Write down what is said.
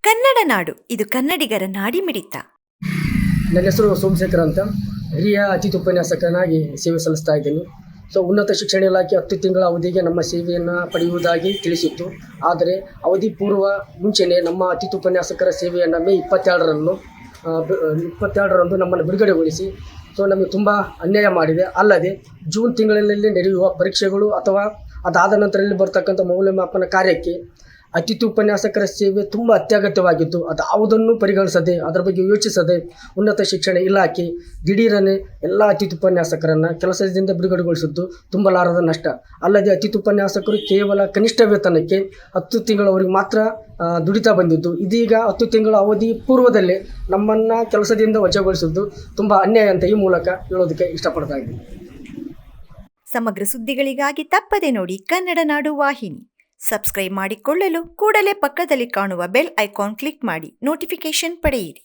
ಕನ್ನಡ ನಾಡು ಇದು ಕನ್ನಡಿಗರ ನಾಡಿಮಿಡಿತ. ನನ್ನ ಹೆಸರು ಸೋಮಶೇಖರ್ ಅಂತ, ಹಿರಿಯ ಅತಿಥಿ ಉಪನ್ಯಾಸಕನಾಗಿ ಸೇವೆ ಸಲ್ಲಿಸ್ತಾ ಇದ್ದೀನಿ. ಉನ್ನತ ಶಿಕ್ಷಣ ಇಲಾಖೆ 10 ತಿಂಗಳ ಅವಧಿಗೆ ನಮ್ಮ ಸೇವೆಯನ್ನು ಪಡೆಯುವುದಾಗಿ ತಿಳಿಸಿತ್ತು. ಆದರೆ ಅವಧಿ ಪೂರ್ವ ಮುಂಚೆಯೇ ನಮ್ಮ ಅತಿಥಿ ಉಪನ್ಯಾಸಕರ ಸೇವೆಯನ್ನು ಮೇ 22ರಂದು ನಮ್ಮನ್ನು ಬಿಡುಗಡೆಗೊಳಿಸಿ ನಮಗೆ ತುಂಬ ಅನ್ಯಾಯ ಮಾಡಿದೆ. ಅಲ್ಲದೆ ಜೂನ್ ತಿಂಗಳಿನಲ್ಲಿ ನಡೆಯುವ ಪರೀಕ್ಷೆಗಳು ಅಥವಾ ಅದಾದ ನಂತರದಲ್ಲಿ ಬರ್ತಕ್ಕಂಥ ಮೌಲ್ಯಮಾಪನ ಕಾರ್ಯಕ್ಕೆ ಅತಿಥಿ ಉಪನ್ಯಾಸಕರ ಸೇವೆ ತುಂಬ ಅತ್ಯಗತ್ಯವಾಗಿತ್ತು. ಅದಾವುದನ್ನು ಪರಿಗಣಿಸದೆ, ಅದರ ಬಗ್ಗೆ ಯೋಚಿಸದೆ ಉನ್ನತ ಶಿಕ್ಷಣ ಇಲಾಖೆ ದಿಢೀರನೆ ಎಲ್ಲ ಅತಿಥಿ ಉಪನ್ಯಾಸಕರನ್ನು ಕೆಲಸದಿಂದ ಬಿಡುಗಡೆಗೊಳಿಸಿದ್ದು ತುಂಬಲಾರದ ನಷ್ಟ. ಅಲ್ಲದೆ ಅತಿಥಿ ಉಪನ್ಯಾಸಕರು ಕೇವಲ ಕನಿಷ್ಠ ವೇತನಕ್ಕೆ 10 ತಿಂಗಳವರೆಗೆ ಮಾತ್ರ ದುಡಿತಾ ಬಂದಿದ್ದು, ಇದೀಗ 10 ತಿಂಗಳ ಅವಧಿ ಪೂರ್ವದಲ್ಲೇ ನಮ್ಮನ್ನು ಕೆಲಸದಿಂದ ವಜಾಗೊಳಿಸಿದ್ದು ತುಂಬ ಅನ್ಯಾಯ ಅಂತ ಈ ಮೂಲಕ ಹೇಳೋದಕ್ಕೆ ಇಷ್ಟಪಡ್ತಾ ಇದ್ದೀನಿ. ಸಮಗ್ರ ಸುದ್ದಿಗಳಿಗಾಗಿ ತಪ್ಪದೆ ನೋಡಿ ಕನ್ನಡ ನಾಡು ವಾಹಿನಿ. ಸಬ್ಸ್ಕ್ರೈಬ್ ಮಾಡಿಕೊಳ್ಳಲು ಕೂಡಲೇ ಪಕ್ಕದಲ್ಲಿ ಕಾಣುವ ಬೆಲ್ ಐಕಾನ್ ಕ್ಲಿಕ್ ಮಾಡಿ ನೋಟಿಫಿಕೇಶನ್ ಪಡೆಯಿರಿ.